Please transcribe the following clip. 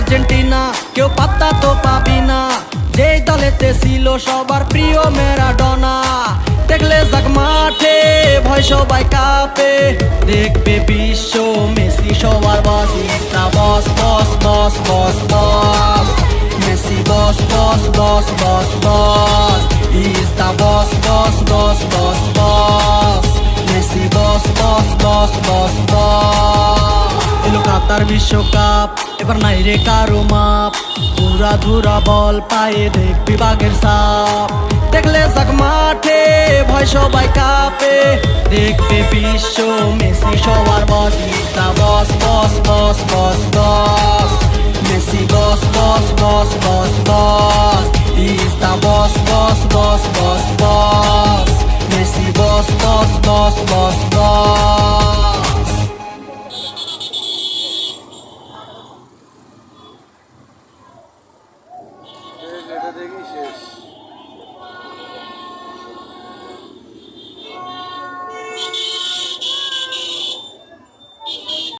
Argentina কেউ পাত্তা তো পাবি না, যেই দলেতে ছিল সবার প্রিয় ম্যারাডোনা। দেখলে যাক মাঠে ভয় সবাই কাঁপে, দেখবে বিশ্ব মেসি সবার boss. Is the boss boss boss boss boss, Messi boss boss boss boss boss. Is the boss boss boss boss boss, Messi boss boss boss boss boss. এলো কাতার বিশ্বকাপ, এবার নাই রে কারো মাপ, পুরা ধুরা বল পায়ে দেখবি বাঘের সাপ। দেখলে যাক মাঠে ভয় সবাই কাঁপে, দেখবে বিশ্ব মেসি সবার boss. Is the boss boss boss boss boss, Messi boss boss boss boss boss. Is the boss boss boss boss boss, Messi boss boss boss boss boss. এটা দেখি শেষ।